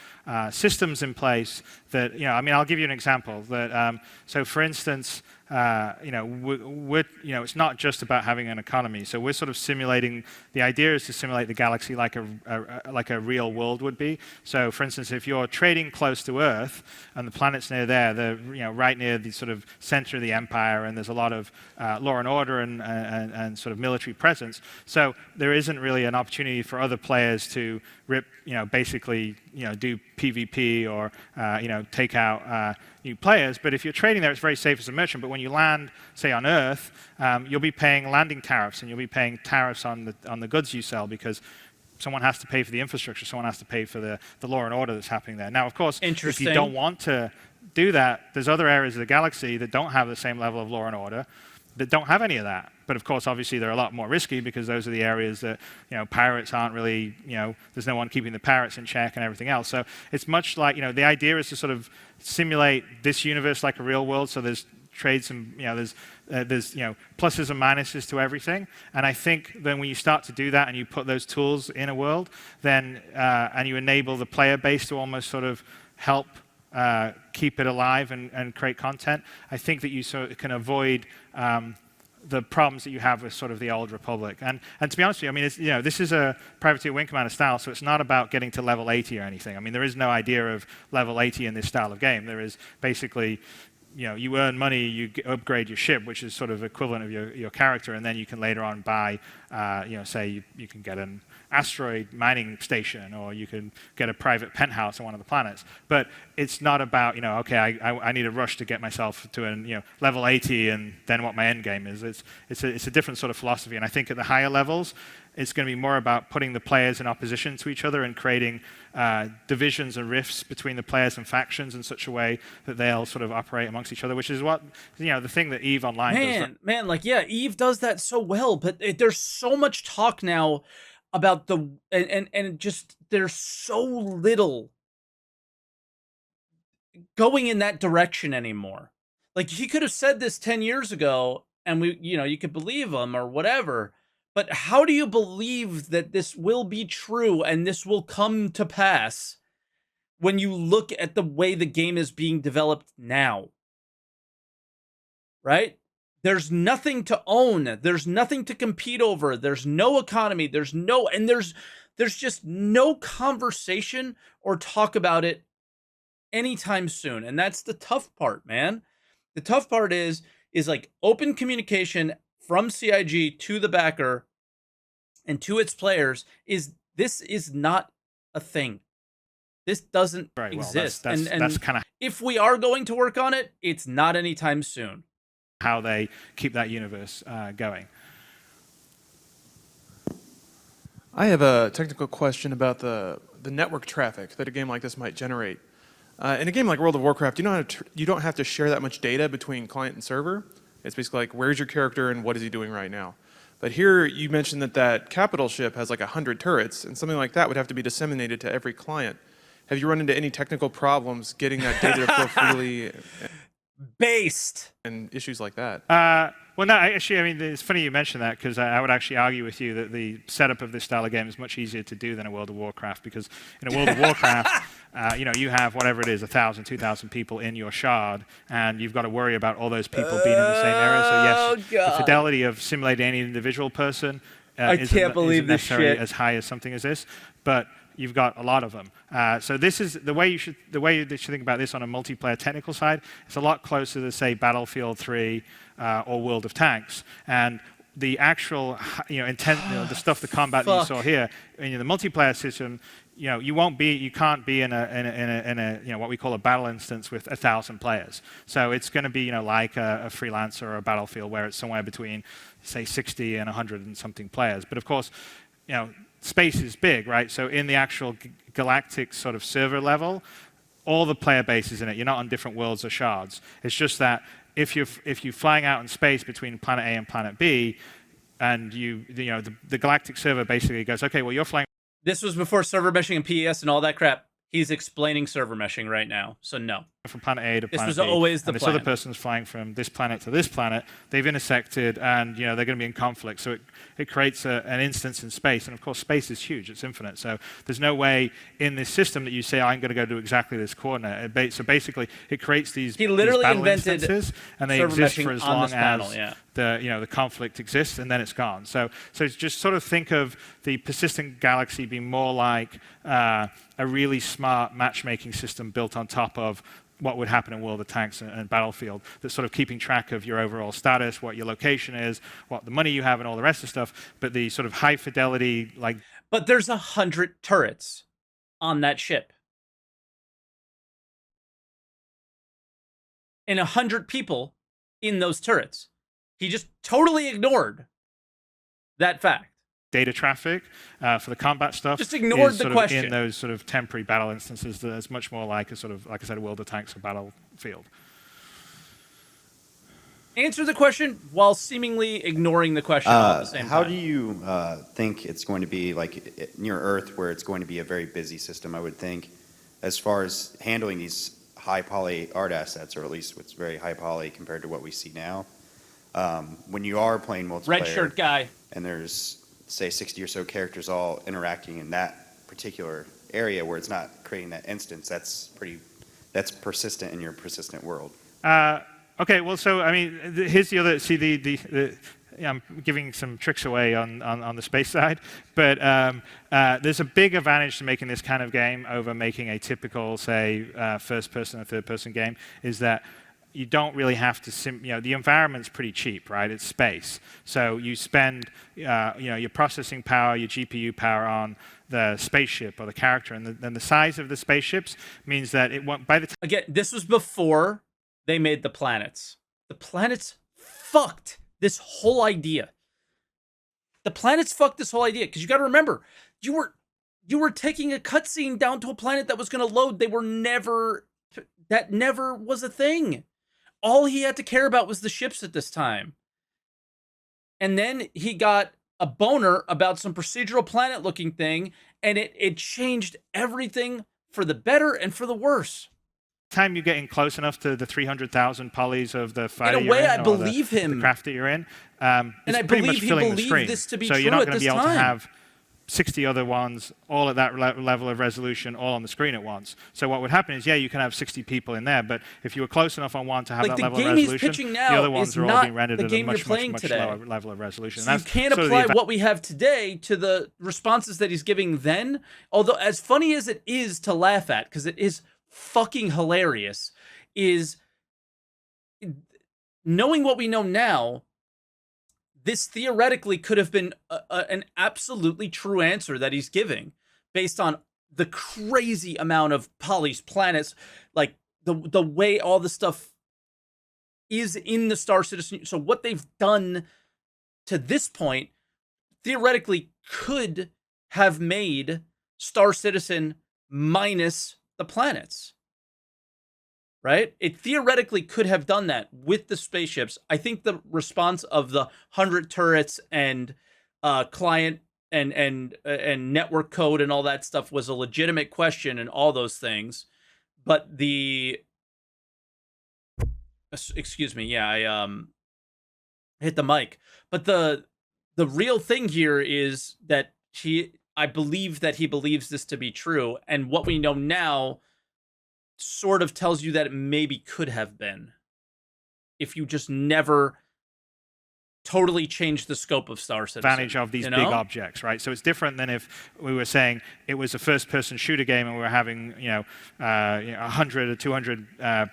systems in place that I'll give you an example. That so for instance. It's not just about having an economy. So we're sort of simulating. The idea is to simulate the galaxy like a real world would be. So, for instance, if you're trading close to Earth and the planets near there, they're right near the sort of center of the empire, and there's a lot of law and order and sort of military presence. So there isn't really an opportunity for other players to basically do PvP or take out new players. But if you're trading there, it's very safe as a merchant. But when you land, say on Earth, you'll be paying landing tariffs, and you'll be paying tariffs on the goods you sell, because someone has to pay for the infrastructure, someone has to pay for the law and order that's happening there. Now, of course, if you don't want to do that, there's other areas of the galaxy that don't have the same level of law and order, that don't have any of that. But of course, obviously, they're a lot more risky, because those are the areas that pirates aren't really, there's no one keeping the pirates in check and everything else. So it's much like, the idea is to sort of simulate this universe like a real world. So there's trades and there's pluses and minuses to everything. And I think then when you start to do that and you put those tools in a world, then and you enable the player base to almost sort of help keep it alive and create content, I think that you sort of can avoid the problems that you have with sort of the Old Republic. And to be honest with you, this is a Privateer Wing Commander style, so it's not about getting to level 80 or anything. There is no idea of level 80 in this style of game. There is basically, you earn money, you upgrade your ship, which is sort of equivalent of your character, and then you can later on buy, say you can get asteroid mining station, or you can get a private penthouse on one of the planets. But it's not about, okay, I need a rush to get myself to level 80 and then what my end game is. It's a different sort of philosophy. And I think at the higher levels, it's going to be more about putting the players in opposition to each other and creating divisions and rifts between the players and factions in such a way that they'll sort of operate amongst each other, which is what, the thing that EVE Online does. Man, EVE does that so well, but there's so much talk now about and just there's so little going in that direction anymore. Like, he could have said this 10 years ago and you could believe him or whatever. But how do you believe that this will be true and this will come to pass when you look at the way the game is being developed now? Right? There's nothing to own. There's nothing to compete over. There's no economy. There's just no conversation or talk about it anytime soon. And that's the tough part, man. The tough part is like open communication from CIG to the backer and to its players this is not a thing. This doesn't exist. Well, that's kind of, if we are going to work on it, it's not anytime soon. How they keep that universe going. I have a technical question about the network traffic that a game like this might generate. In a game like World of Warcraft, you don't have to share that much data between client and server. It's basically like, where's your character and what is he doing right now? But here you mentioned that capital ship has like 100 turrets, and something like that would have to be disseminated to every client. Have you run into any technical problems getting that data to flow freely? Based. And issues like that? Well, no, actually, I mean, it's funny you mention that, because I would actually argue with you that the setup of this style of game is much easier to do than a World of Warcraft, because in a World of Warcraft, you have whatever it is, 1,000, 2,000 people in your shard, and you've got to worry about all those people being in the same area. So yes, the fidelity of simulating any individual person isn't necessarily as high as something as this, but you've got a lot of them. So this is the way you should think about this on a multiplayer technical side. It's a lot closer to, say, Battlefield 3 or World of Tanks. And the actual, the stuff, the combat that you saw here in the multiplayer system, you can't be in a what we call a battle instance with 1,000 players. So it's going to be like a freelancer or a Battlefield, where it's somewhere between, say, 60 and 100 and something players. But of course, space is big, right? So in the actual galactic sort of server level, all the player base is in it. You're not on different worlds or shards. It's just that if you're flying out in space between planet A and planet B, and the galactic server basically goes, okay, well, you're flying. This was before server meshing and PES and all that crap. He's explaining server meshing right now, so no. From planet A to planet B. This was always the plan. This other person's flying from this planet to this planet. They've intersected, and they're going to be in conflict. So it creates an instance in space, and of course, space is huge. It's infinite. So there's no way in this system that you say, I'm going to go do exactly this coordinate. So basically, it creates these battle instances, and they exist for as long as the conflict exists, and then it's gone. So just sort of think of the persistent galaxy being more like a really smart matchmaking system built on top of what would happen in World of Tanks and Battlefield, that's sort of keeping track of your overall status, what your location is, what the money you have, and all the rest of the stuff. But the sort of high fidelity, like. But there's 100 turrets on that ship. And 100 people in those turrets. He just totally ignored that fact. Data traffic for the combat stuff. Just ignored the question. In those sort of temporary battle instances, that's much more like a sort of, like I said, a World of Tanks or Battlefield. Answer the question while seemingly ignoring the question at the same time. How do you think it's going to be like near Earth, where it's going to be a very busy system, I would think, as far as handling these high poly art assets, or at least what's very high poly compared to what we see now? When you are playing multiplayer. Red shirt guy. And there's, say, 60 or so characters all interacting in that particular area where it's not creating that instance, that's persistent in your persistent world. Okay, well, so I mean, here's the other. See, I'm giving some tricks away on the space side, but there's a big advantage to making this kind of game over making a typical, say, first-person or third-person game, is that you don't really have to, the environment's pretty cheap, right? It's space. So you spend, your processing power, your GPU power on the spaceship or the character, and then the size of the spaceships means that it won't, by the time. Again, this was before they made the planets. The planets fucked this whole idea. The planets fucked this whole idea, because you got to remember, you were taking a cutscene down to a planet that was going to load. That never was a thing. All he had to care about was the ships at this time. And then he got a boner about some procedural planet looking thing, and it changed everything for the better and for the worse. Time you're getting close enough to the 300,000 polys of the fighter In a way, you're in, I believe him. the craft that you're in, And it's I pretty believe much he filling the believed screen. this to be so true you're not at going to this be able time. to have 60 other ones all at that level of resolution all on the screen at once. So what would happen is, yeah, you can have 60 people in there, but if you were close enough on one to have Like, that the level of game he's resolution, pitching the now other ones is are all not being rendered the at a game you're much, much, playing much today. lower level of resolution. So you can't sort of the apply what we have today to the responses that he's giving then. Although, as funny as it is to laugh at, because it is fucking hilarious, is knowing what we know now, this theoretically could have been an absolutely true answer that he's giving based on the crazy amount of polys, planets, like the way all the stuff is in the Star Citizen. So what they've done to this point theoretically could have made Star Citizen minus the planets. Right? It theoretically could have done that with the spaceships. I think the response of the 100 turrets and client and network code and all that stuff was a legitimate question and all those things. But excuse me, yeah, I hit the mic. But the real thing here is that I believe that he believes this to be true, and what we know now sort of tells you that it maybe could have been if you just never totally changed the scope of Star Citizen. Advantage of these big objects, right? So it's different than if we were saying it was a first-person shooter game and we were having 100 or 200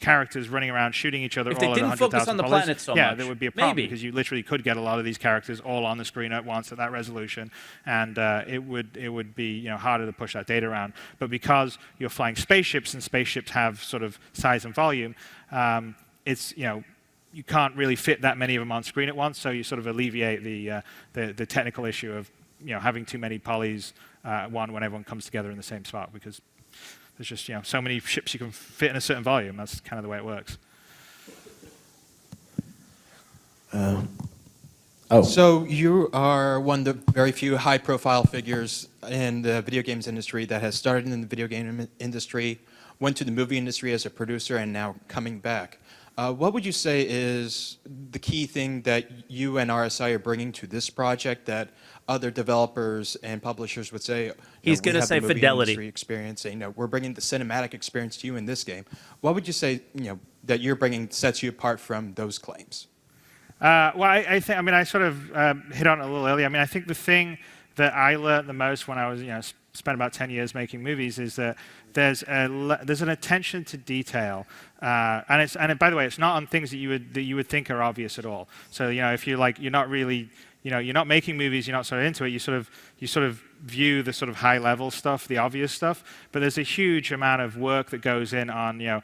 characters running around shooting each other. If they all didn't at focus on the planets so yeah, much, there would be a problem maybe. because you literally could get a lot of these characters all on the screen at once at that resolution, and it would be harder to push that data around. But because you're flying spaceships and spaceships have sort of size and volume, it's you can't really fit that many of them on screen at once. So you sort of alleviate the technical issue of having too many polys when everyone comes together in the same spot, because there's just so many ships you can fit in a certain volume. That's kind of the way it works. So you are one of the very few high-profile figures in the video games industry that has started in the video game industry, went to the movie industry as a producer, and now coming back. What would you say is the key thing that you and RSI are bringing to this project that other developers and publishers would say? He's going to say fidelity. Industry experience, and, we're bringing the cinematic experience to you in this game. What would you say, that you're bringing sets you apart from those claims? Well, I think. I mean, I sort of hit on it a little earlier. I mean, I think the thing that I learned the most when I was, spent about 10 years making movies is that there's an attention to detail, and by the way, it's not on things that you would think are obvious at all. So if you're not really, you're not making movies, you're not sort of into it. You sort of view the sort of high level stuff, the obvious stuff. But there's a huge amount of work that goes in on a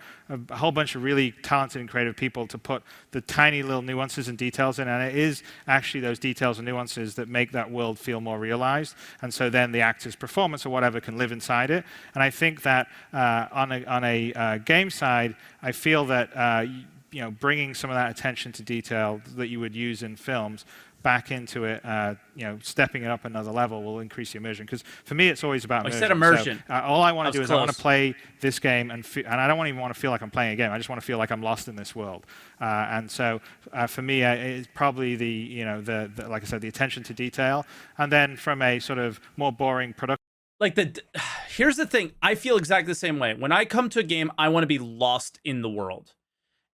whole bunch of really talented and creative people to put the tiny little nuances and details in, and it is actually those details and nuances that make that world feel more realized. And so then the actor's performance or whatever can live inside it. And I think that on a game side, I feel that bringing some of that attention to detail that you would use in films back into it, stepping it up another level will increase the immersion. Because for me, it's always about immersion. I said immersion. So, all I want to do is close. I want to play this game, and I don't even want to feel like I'm playing a game. I just want to feel like I'm lost in this world. And so for me, it's probably the like I said, the attention to detail, and then from a sort of more boring production. Here's the thing. I feel exactly the same way. When I come to a game, I want to be lost in the world.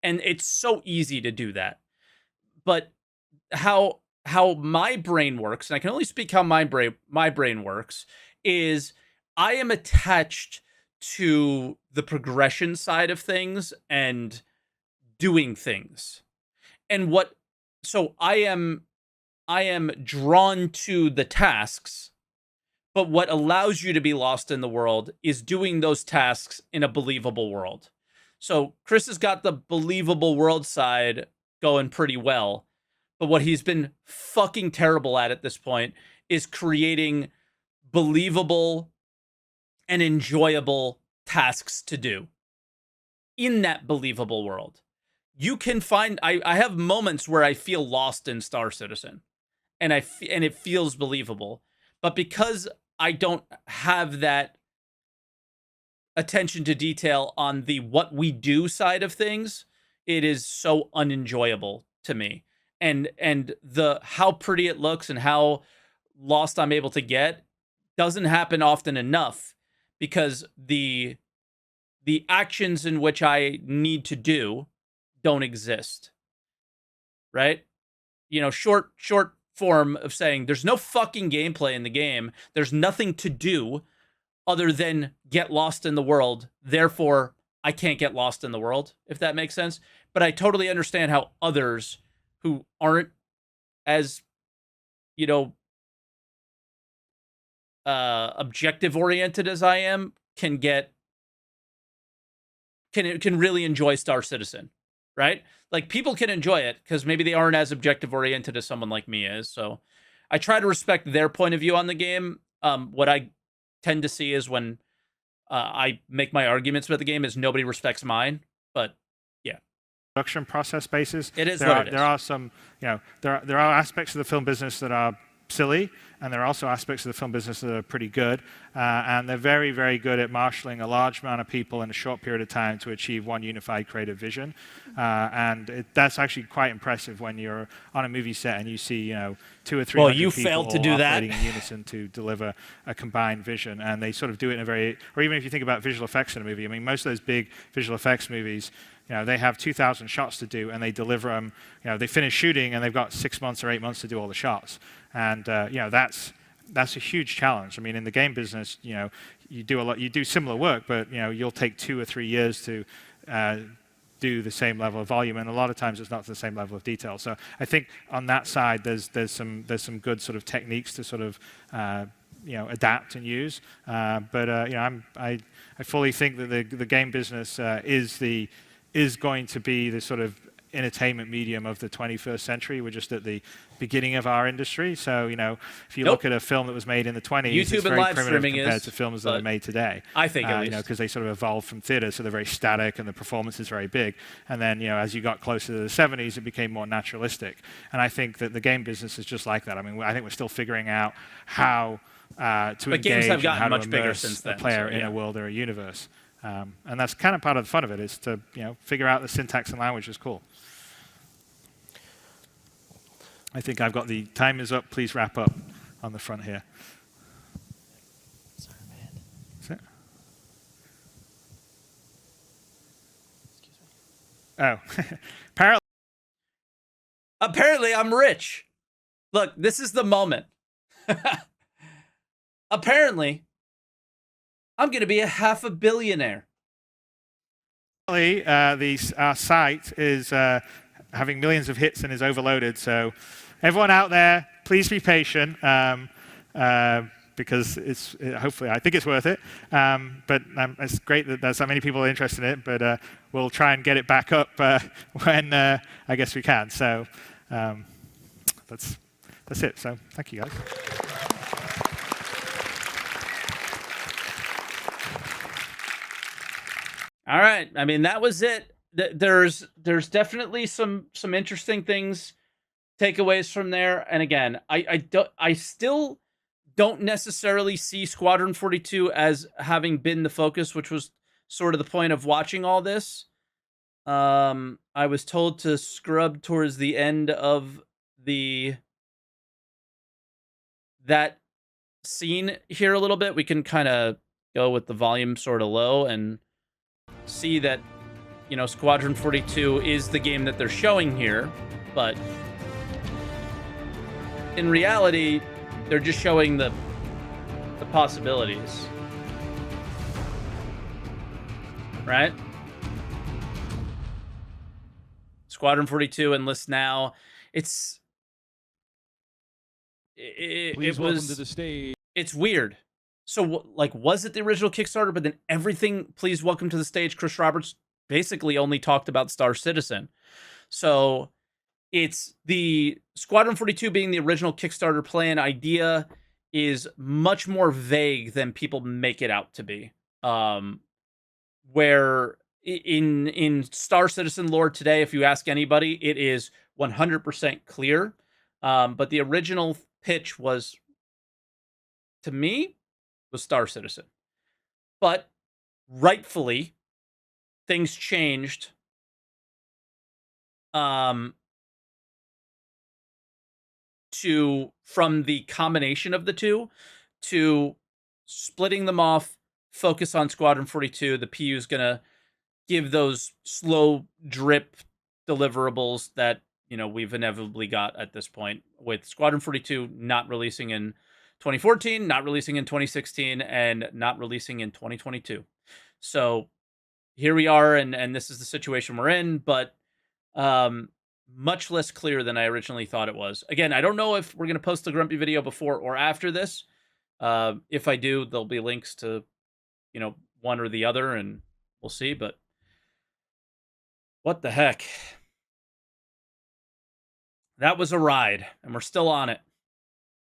And it's so easy to do that. But how my brain works, and I can only speak how my brain works, is I am attached to the progression side of things and doing things. And so I am drawn to the tasks, but what allows you to be lost in the world is doing those tasks in a believable world. So Chris has got the believable world side going pretty well, but what he's been fucking terrible at this point is creating believable and enjoyable tasks to do in that believable world. You can find, I have moments where I feel lost in Star Citizen, and it feels believable, but because I don't have that attention to detail on the what we do side of things, it is so unenjoyable to me. And the how pretty it looks and how lost I'm able to get doesn't happen often enough, because the actions in which I need to do don't exist. Right? You know, short form of saying there's no fucking gameplay in the game. There's nothing to do other than get lost in the world. Therefore, I can't get lost in the world, if that makes sense. But I totally understand how others who aren't as, you know, objective oriented as I am can really enjoy Star Citizen, right? Like, people can enjoy it because maybe they aren't as objective oriented as someone like me is. So I try to respect their point of view on the game. What I tend to see is when I make my arguments about the game is nobody respects mine. But yeah, production process basis. It is there what are, it is. There are some, you know, there are aspects of the film business that are silly, and there are also aspects of the film business that are pretty good, and they're very, very good at marshalling a large amount of people in a short period of time to achieve one unified creative vision, and that's actually quite impressive when you're on a movie set and you see, you know, 200 or 300 you people failed to all do that. operating in unison to deliver a combined vision, and they sort of do it in a very, or even if you think about visual effects in a movie, I mean, most of those big visual effects movies, you know, they have 2,000 shots to do, and they deliver them. You know, they finish shooting, and they've got 6 months or 8 months to do all the shots. And you know, that's a huge challenge. I mean, in the game business, you know, you do similar work, but you know, you'll take 2 or 3 years to do the same level of volume, and a lot of times it's not the same level of detail. So I think on that side, there's some good sort of techniques to sort of you know, adapt and use. But you know, I fully think that the game business is going to be the sort of entertainment medium of the 21st century. We're just at the beginning of our industry. So, you know, if you look at a film that was made in the 20s, YouTube it's and very live primitive streaming compared is, to films that are made today. I think, at you know, least. because they sort of evolved from theater, so they're very static and the performance is very big. And then, you know, as you got closer to the 70s, it became more naturalistic. And I think that the game business is just like that. I mean, I think we're still figuring out how to engage games have and gotten how to much bigger immerse since a then, player so, in yeah. a world or a universe. And that's kind of part of the fun of it, is to, you know, figure out the syntax and language is cool. I think I've got the time is up, please wrap up on the front here. Sorry, man. That's it. Oh, apparently. Apparently, I'm rich. Look, this is the moment. Apparently, I'm going to be a half a billionaire. Our site is having millions of hits and is overloaded. So everyone out there, please be patient, because hopefully, I think it's worth it. But it's great that there's so many people interested in it, but we'll try and get it back up when I guess we can. So that's it. So thank you, guys. All right. I mean, that was it. There's definitely some interesting things, takeaways from there. And again, I still don't necessarily see Squadron 42 as having been the focus, which was sort of the point of watching all this. I was told to scrub towards the end of that scene here a little bit. We can kind of go with the volume sort of low and see that, you know, Squadron 42 is the game that they're showing here, but in reality, they're just showing the possibilities. Right? Squadron 42 enlist now. It Please it welcome was to the stage. it's weird. So like, was it the original Kickstarter? But then everything, please welcome to the stage, Chris Roberts, basically only talked about Star Citizen. So it's the Squadron 42 being the original Kickstarter plan idea is much more vague than people make it out to be. Where in Star Citizen lore today, if you ask anybody, it is 100% clear. But the original pitch was, to me, was Star Citizen. But rightfully, things changed. From the combination of the two to splitting them off, focus on Squadron 42. The PU is gonna give those slow drip deliverables that we've inevitably got at this point, with Squadron 42 not releasing in 2014, not releasing in 2016, and not releasing in 2022. So here we are, and this is the situation we're in, but much less clear than I originally thought it was. Again, I don't know if we're going to post the Grumpy video before or after this. If I do, there'll be links to, one or the other, and we'll see. But what the heck? That was a ride, and we're still on it.